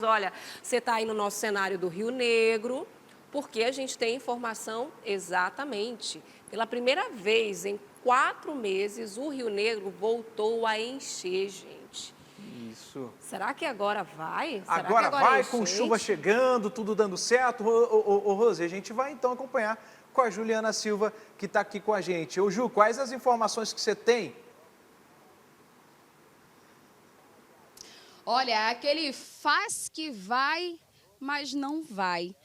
Olha, você está aí no nosso cenário do Rio Negro, porque a gente tem informação exatamente. Pela primeira vez em 4 meses, o Rio Negro voltou a encher, gente. Isso. Será que agora vai? Será que Agora agora é vai, com chuva enchente? chegando, tudo dando certo. Ô, Rose, a gente vai então acompanhar com a Juliana Silva, que está aqui com a gente. Ô, Ju, quais as informações que você tem? Olha, aquele faz que vai, mas não vai.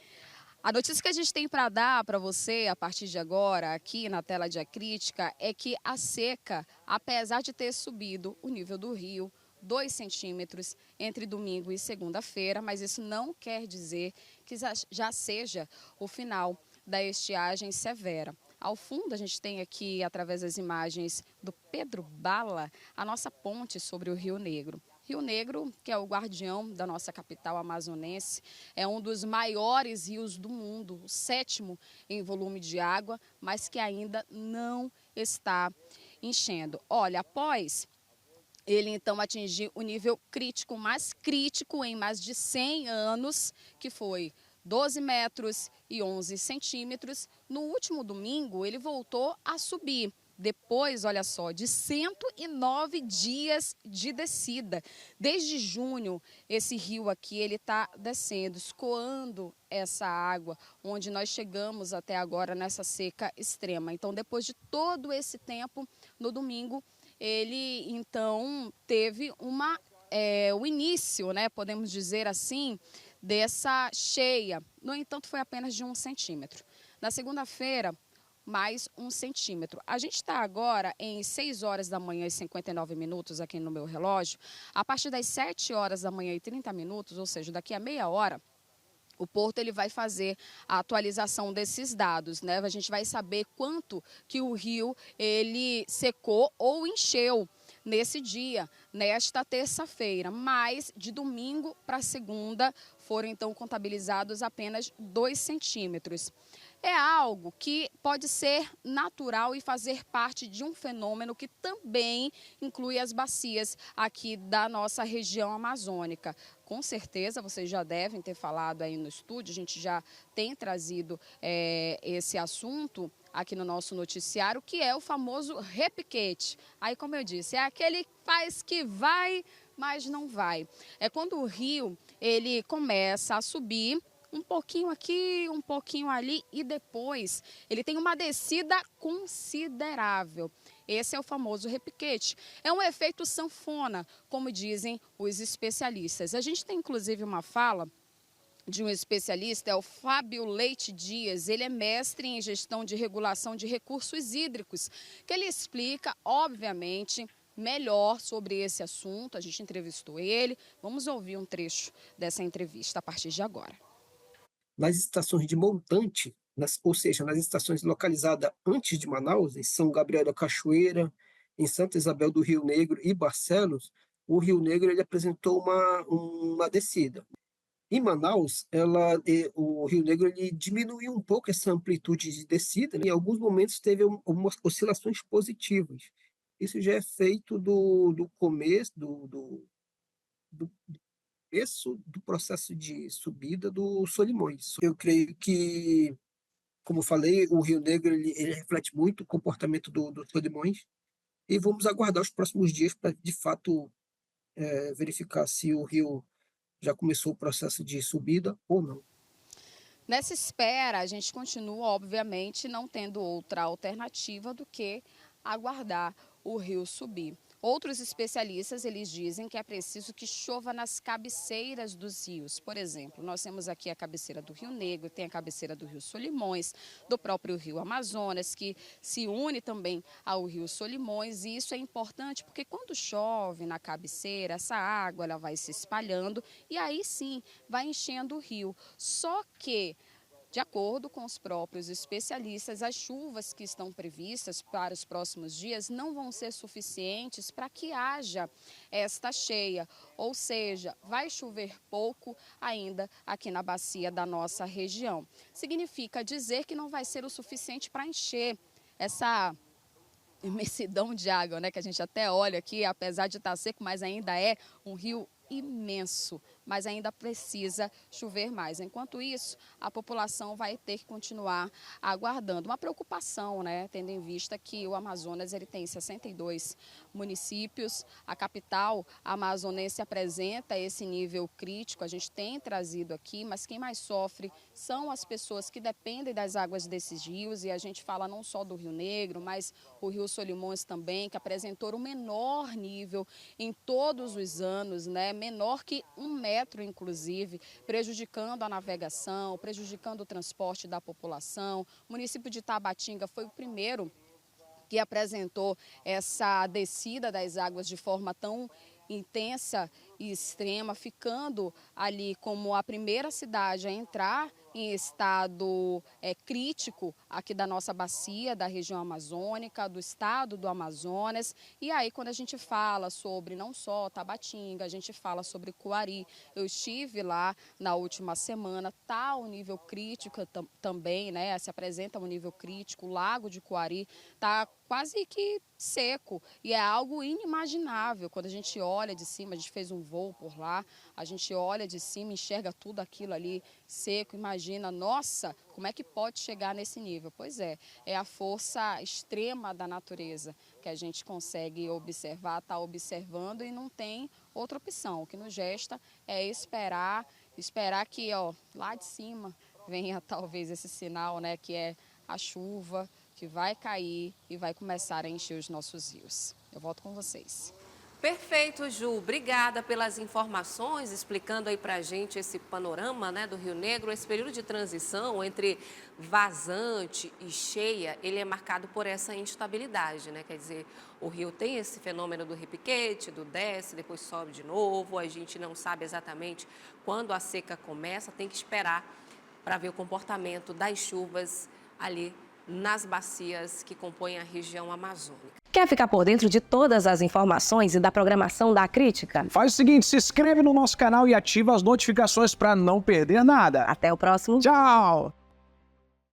A notícia que a gente tem para dar para você a partir de agora, aqui na tela de A Crítica, é que a seca, apesar de ter subido o nível do rio 2 centímetros entre domingo e segunda-feira, mas isso não quer dizer que já seja o final da estiagem severa. Ao fundo, a gente tem aqui, através das imagens do Pedro Bala, a nossa ponte sobre o Rio Negro. Rio Negro, que é o guardião da nossa capital amazonense, é um dos maiores rios do mundo, o 7º em volume de água, mas que ainda não está enchendo. Olha, após ele então atingir o nível crítico, mais crítico em mais de 100 anos, que foi 12 metros e 11 centímetros, no último domingo ele voltou a subir. Depois, olha só, de 109 dias de descida. Desde junho, esse rio aqui, ele está descendo, escoando essa água, onde nós chegamos até agora nessa seca extrema. Então, depois de todo esse tempo, no domingo, ele então teve o início, né, podemos dizer assim, dessa cheia. No entanto, foi apenas de 1 centímetro. Na segunda-feira, mais 1 centímetro. A gente está agora em 6 horas da manhã e 59 minutos aqui no meu relógio. A partir das 7 horas da manhã e 30 minutos, ou seja, daqui a meia hora, o Porto ele vai fazer a atualização desses dados, né? A gente vai saber quanto que o rio ele secou ou encheu nesse dia, nesta terça-feira. Mas de domingo para segunda foram então contabilizados apenas 2 centímetros. É algo que pode ser natural e fazer parte de um fenômeno que também inclui as bacias aqui da nossa região amazônica. Com certeza, vocês já devem ter falado aí no estúdio, a gente já tem trazido esse assunto aqui no nosso noticiário, que é o famoso repiquete. Aí, como eu disse, é aquele que faz que vai, mas não vai. É quando o rio ele começa a subir, um pouquinho aqui, um pouquinho ali e depois ele tem uma descida considerável. Esse é o famoso repiquete. É um efeito sanfona, como dizem os especialistas. A gente tem inclusive uma fala de um especialista, é o Fábio Leite Dias. Ele é mestre em gestão de regulação de recursos hídricos, que ele explica, obviamente, melhor sobre esse assunto. A gente entrevistou ele. Vamos ouvir um trecho dessa entrevista a partir de agora. Nas estações de montante, ou seja, nas estações localizadas antes de Manaus, em São Gabriel da Cachoeira, em Santa Isabel do Rio Negro e Barcelos, o Rio Negro ele apresentou uma descida. Em Manaus, o Rio Negro ele diminuiu um pouco essa amplitude de descida, né? Em alguns momentos teve algumas oscilações positivas. Isso já é feito do começo do começo do processo de subida do Solimões. Eu creio que, como falei, o Rio Negro ele reflete muito o comportamento do Solimões e vamos aguardar os próximos dias para, de fato, verificar se o rio já começou o processo de subida ou não. Nessa espera, a gente continua, obviamente, não tendo outra alternativa do que aguardar o rio subir. Outros especialistas, eles dizem que é preciso que chova nas cabeceiras dos rios. Por exemplo, nós temos aqui a cabeceira do Rio Negro, tem a cabeceira do Rio Solimões, do próprio Rio Amazonas, que se une também ao Rio Solimões. E isso é importante porque quando chove na cabeceira, essa água ela vai se espalhando e aí sim vai enchendo o rio. Só que, de acordo com os próprios especialistas, as chuvas que estão previstas para os próximos dias não vão ser suficientes para que haja esta cheia. Ou seja, vai chover pouco ainda aqui na bacia da nossa região. Significa dizer que não vai ser o suficiente para encher essa imensidão de água, né? Que a gente até olha aqui, apesar de estar seco, mas ainda é um rio imenso mas ainda precisa chover mais. Enquanto isso, a população vai ter que continuar aguardando. Uma preocupação, né, tendo em vista que o Amazonas ele tem 62 municípios, a capital amazonense apresenta esse nível crítico, a gente tem trazido aqui, mas quem mais sofre são as pessoas que dependem das águas desses rios, e a gente fala não só do Rio Negro, mas o Rio Solimões também, que apresentou o menor nível em todos os anos, né? Menor que 1 metro, inclusive, prejudicando a navegação, prejudicando o transporte da população. O município de Tabatinga foi o primeiro que apresentou essa descida das águas de forma tão intensa e extrema, ficando ali como a primeira cidade a entrar em estado crítico aqui da nossa bacia, da região amazônica, do estado do Amazonas. E aí, quando a gente fala sobre não só Tabatinga, a gente fala sobre Coari. Eu estive lá na última semana, está o nível crítico também, né? Se apresenta um nível crítico, o Lago de Coari está quase que seco, e é algo inimaginável. Quando a gente olha de cima, a gente fez um voo por lá, a gente olha de cima, enxerga tudo aquilo ali seco, imagina, nossa, como é que pode chegar nesse nível? Pois é a força extrema da natureza que a gente consegue observar, está observando, e não tem outra opção. O que nos resta é esperar que lá de cima venha talvez esse sinal, né, que é a chuva, que vai cair e vai começar a encher os nossos rios. Eu volto com vocês. Perfeito, Ju. Obrigada pelas informações, explicando aí pra gente esse panorama, né, do Rio Negro. Esse período de transição entre vazante e cheia, ele é marcado por essa instabilidade, né? Quer dizer, o rio tem esse fenômeno do repiquete, do desce, depois sobe de novo. A gente não sabe exatamente quando a seca começa, tem que esperar para ver o comportamento das chuvas ali nas bacias que compõem a região amazônica. Quer ficar por dentro de todas as informações e da programação da Crítica? Faz o seguinte, se inscreve no nosso canal e ativa as notificações para não perder nada. Até o próximo. Tchau!